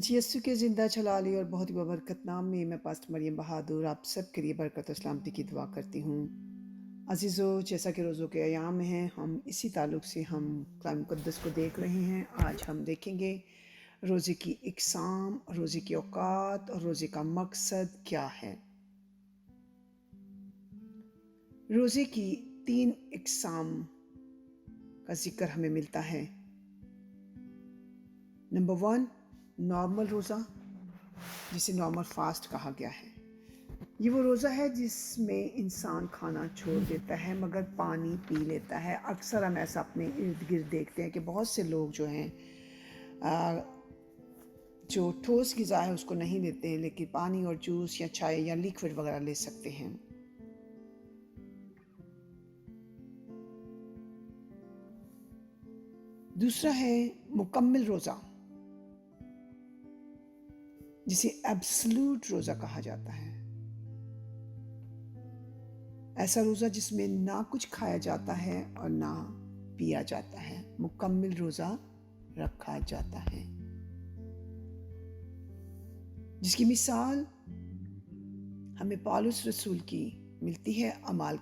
जी यस्सु के ज़िंदा जलाली और बहुत ही बबरकत नाम में मैं पास्टर मरियम बहादुर आप सब के लिए बरकत और सलामती की दुआ करती हूँ। अज़ीज़ों, जैसा कि रोज़ों के अयाम हैं, हम इसी ताल्लुक़ से हम कलाम मुक़द्दस को देख रहे हैं। आज हम देखेंगे रोज़े की इक़साम, रोज़े की औक़ात और रोज़े का मकसद क्या है। रोज़े की 3 इक़साम का ज़िक्र हमें मिलता है। नंबर 1 नॉर्मल रोज़ा, जिसे नॉर्मल फ़ास्ट कहा गया है। ये वो रोज़ा है जिसमें इंसान खाना छोड़ देता है मगर पानी पी लेता है। अक्सर हम ऐसा अपने इर्द-गिर्द देखते हैं कि बहुत से लोग जो हैं जो ठोस ग़िज़ा है उसको नहीं लेते हैं, लेकिन पानी और जूस या चाय या लिक्विड वगैरह ले सकते हैं। दूसरा है मुकम्मल रोज़ा, जिसे एब्सोल्यूट रोज़ा कहा जाता है। ऐसा रोज़ा जिसमें ना कुछ खाया जाता है और ना पिया जाता है, मुकम्मल रोज़ा रखा जाता है, जिसकी मिसाल हमें पौलुस रसूल की मिलती है अमाल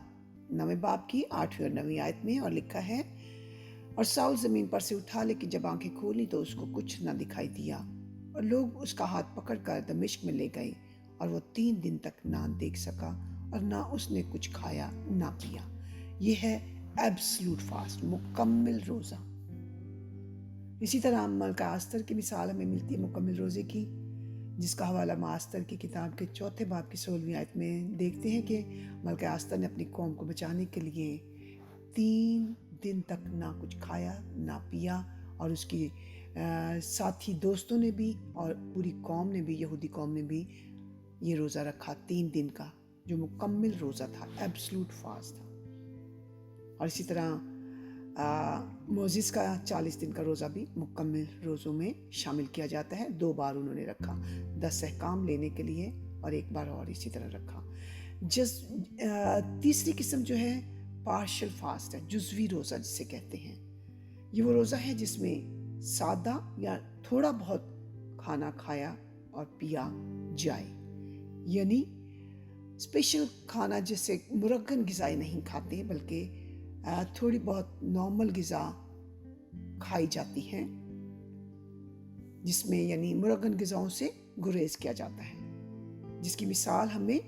9 बाब की 8वीं और 9वीं आयत में, और लिखा है, और साउल ज़मीन पर से उठा, लेकिन जब आंखें खोली तो उसको कुछ न दिखाई दिया, और लोग उसका हाथ पकड़कर दमिश्क में ले गए, और वो 3 दिन तक ना देख सका और ना उसने कुछ खाया ना पिया। ये है एब्सोल्यूट फास्ट, मुकम्मल रोज़ा। इसी तरह मलका आस्तर की मिसाल हमें मिलती है मुकम्मल रोज़े की, जिसका हवाला मास्तर की किताब के 4 बाब की 16वीं आयत में देखते हैं कि मलका आस्तर ने अपनी कौम को बचाने के लिए 3 दिन तक ना कुछ खाया ना पिया, और उसकी साथी दोस्तों ने भी और पूरी कौम ने भी, यहूदी कौम ने भी ये रोज़ा रखा 3 दिन का, जो मुकम्मल रोज़ा था, एब्सोल्यूट फास्ट था। और इसी तरह मोज़ेस का 40 दिन का रोज़ा भी मुकम्मल रोज़ों में शामिल किया जाता है। 2 बार उन्होंने रखा, 10 अहकाम लेने के लिए, और 1 बार और इसी तरह रखा। तीसरी किस्म जो है पार्शियल फास्ट है, जुज़वी रोज़ा जिसे कहते हैं। ये वो रोज़ा है जिसमें सादा या थोड़ा बहुत खाना खाया और पिया जाए, यानी स्पेशल खाना जिससे मुरक्कन ग़िज़ाएँ नहीं खाते, बल्कि थोड़ी बहुत नॉर्मल ग़िज़ा खाई जाती हैं, जिसमें यानी मुरक्कन ग़िज़ाओं से गुरेज़ किया जाता है, जिसकी मिसाल हमें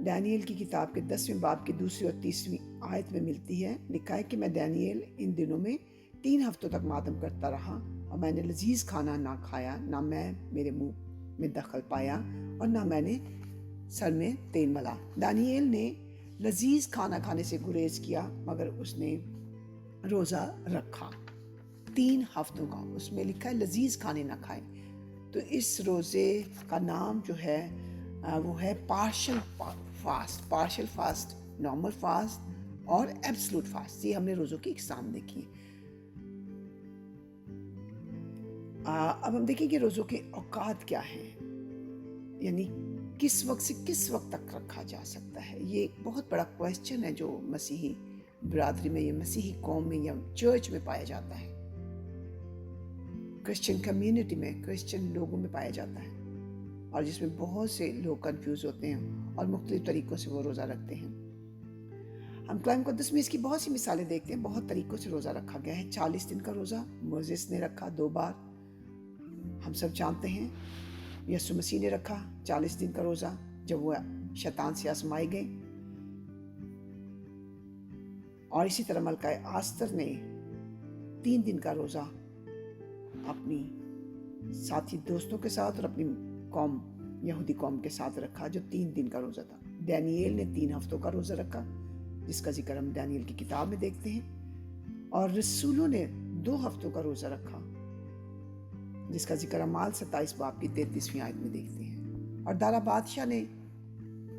दानियल की किताब के 10वें बाब की 2री और 3वीं आयत में मिलती है। लिखा है कि मैं दानियल इन दिनों में 3 हफ्तों तक मातम करता रहा, और मैंने लजीज खाना ना खाया, ना मैं मेरे मुंह में दखल पाया, और ना मैंने सर में तेल मला। दानियल ने लजीज खाना खाने से गुरेज किया, मगर उसने रोज़ा रखा 3 हफ्तों का। उसमें लिखा है लजीज खाने ना खाए। तो इस रोज़े का नाम जो है वो है पार्शियल फास्ट, नॉर्मल फास्ट और एब्सोल्यूट फास्ट। ये हमने रोज़ों की इक़साम देखी। अब हम देखेंगे रोज़ों के औकात क्या हैं, यानी किस वक्त से किस वक्त तक रखा जा सकता है। ये एक बहुत बड़ा क्वेश्चन है जो मसीही बिरादरी में या मसीही कौम में या चर्च में पाया जाता है, क्रिश्चियन कम्युनिटी में, क्रिश्चियन लोगों में पाया जाता है, और जिसमें बहुत से लोग कंफ्यूज होते हैं और मुख्तलिफ तरीक़ों से वो रोज़ा रखते हैं। हम कलाम मुक़द्दस में इसकी बहुत सी मिसालें देखते हैं। बहुत तरीक़ों से रोज़ा रखा गया है। 40 दिन का रोज़ा मोज़ेस ने रखा 2 बार, हम सब जानते हैं। यीशु मसीह ने रखा 40 दिन का रोज़ा जब वो शैतान से आजमाए गए, और इसी तरह मलका आस्तर ने 3 दिन का रोज़ा अपनी साथी दोस्तों के साथ और अपनी कौम, यहूदी कौम के साथ रखा, जो 3 दिन का रोज़ा था। दानियल ने 3 हफ्तों का रोज़ा रखा, जिसका जिक्र हम दानियल की किताब में देखते हैं, और रसूलों ने 2 हफ्तों का रोज़ा रखा, जिसका जिक्र अमाल 27 बाब की 33वीं आयत में देखते हैं। और दारा बादशाह ने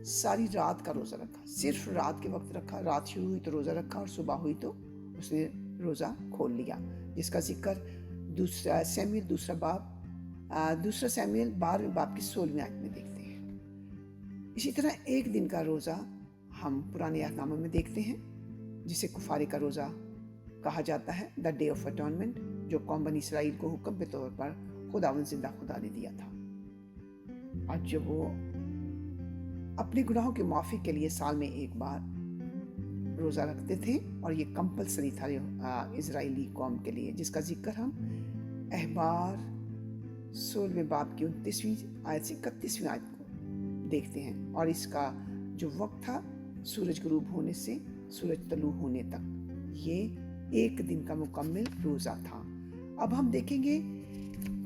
सारी रात का रोज़ा रखा, सिर्फ रात के वक्त रखा। रात शुरू हुई तो रोज़ा रखा, और सुबह हुई तो उसने रोज़ा खोल लिया, जिसका जिक्र 2 सैमुएल 2 सैमुएल 12वें बाब की 16वीं आयत में देखते हैं। इसी तरह 1 दिन का रोज़ा हम पुराने अहकामों में देखते हैं, जिसे कुफारे का रोज़ा कहा जाता है, द डे ऑफ अटॉनमेंट, जो कौम बनी इसराइल को हुक्म के तौर पर खुदावन जिंदा खुदा ने दिया था। आज जब वो अपने गुनाहों की माफ़ी के लिए साल में एक बार रोज़ा रखते थे, और ये कंपलसरी था इजराइली कौम के लिए, जिसका जिक्र हम अहबार 16वें बाब की 29वीं आयत से 31वीं आयत को देखते हैं। और इसका जो वक्त था सूरज गुरूब होने से सूरज तलू होने तक, ये एक दिन का मुकम्मल रोज़ा था। अब हम देखेंगे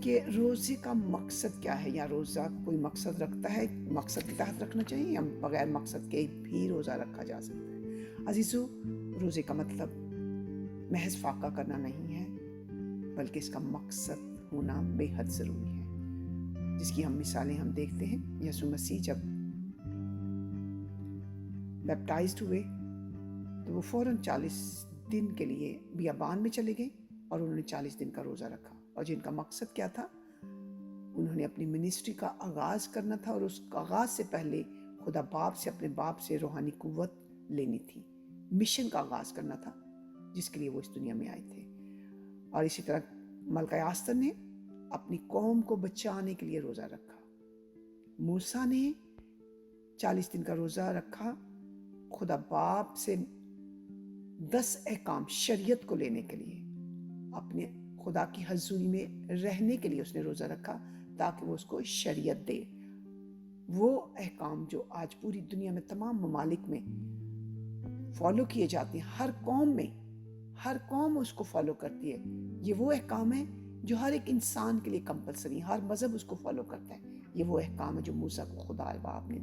कि रोज़े का मकसद क्या है, या रोज़ा कोई मकसद रखता है, मकसद के तहत रखना चाहिए, या बगैर मकसद के भी रोज़ा रखा जा सकता है। अजीज़ों, रोज़े का मतलब महज फाका करना नहीं है, बल्कि इसका मकसद होना बेहद ज़रूरी है, जिसकी हम मिसालें हम देखते हैं। यीशु मसीह जब बैप्टाइज्ड हुए तो वो फ़ौरन 40 दिन के लिए बियाबान में चले गए, और उन्होंने 40 दिन का रोज़ा रखा। और जिनका मकसद क्या था, उन्होंने अपनी मिनिस्ट्री का आगाज़ करना था, और उस आगाज़ से पहले खुदा बाप से, अपने बाप से रूहानी कुव्वत लेनी थी, मिशन का आगाज़ करना था, जिसके लिए वो इस दुनिया में आए थे। और इसी तरह मलका यास्तर ने अपनी कौम को बचाने के लिए रोज़ा रखा। मूसा ने 40 दिन का रोज़ा रखा, खुदा बाप से 10 अहकाम शरीयत को लेने के लिए, अपने खुदा की हजूरी में रहने के लिए उसने रोज़ा रखा, ताकि वो उसको शरीयत दे। वो अहकाम जो आज पूरी दुनिया में तमाम ममालिक में फॉलो किए जाते हैं, हर कौम उसको फॉलो करती है। ये वो अहकाम है जो हर एक इंसान के लिए कंपलसरी, हर मजहब उसको फॉलो करता है। ये वो अहकाम है जो मूसा को खुदा बाप ने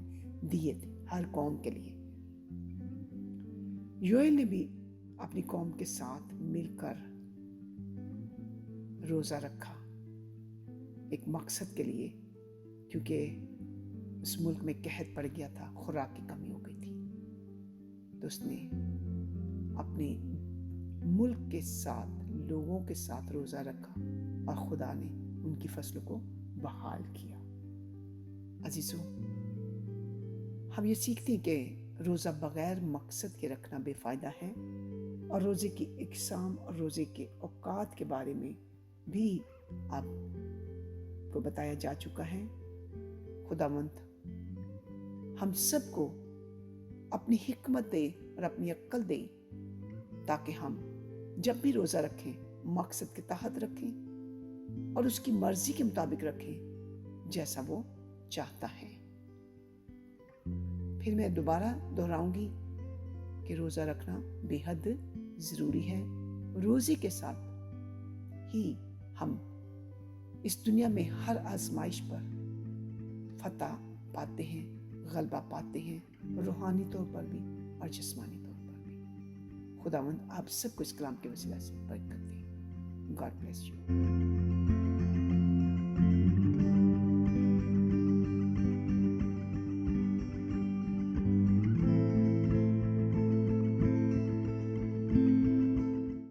दिए थे हर कौम के लिए। योएल ने भी अपनी कौम के साथ मिलकर रोज़ा रखा, एक मकसद के लिए, क्योंकि उस मुल्क में कहत पड़ गया था, खुराक की कमी हो गई थी। तो उसने अपने मुल्क के साथ, लोगों के साथ रोज़ा रखा, और खुदा ने उनकी फसलों को बहाल किया। अजीजों, हम ये सीखते हैं कि रोज़ा बगैर मकसद के रखना बेफ़ायदा है, और रोज़े की इक़साम और रोज़े के औकात के बारे में भी आपको बताया जा चुका है। खुदावंद हम सबको अपनी हिकमत दे और अपनी अक्ल दे, ताकि हम जब भी रोज़ा रखें मकसद के तहत रखें, और उसकी मर्जी के मुताबिक रखें, जैसा वो चाहता है। फिर मैं दोबारा दोहराऊंगी कि रोज़ा रखना बेहद ज़रूरी है। रोज़े के साथ ही हम इस दुनिया में हर आजमाइश पर फतह पाते हैं, गलबा पाते हैं, रूहानी तौर पर भी और जिस्मानी तौर पर भी। खुदावंद आप सबको इस कलाम के वसीला से बरकत दे। God bless you.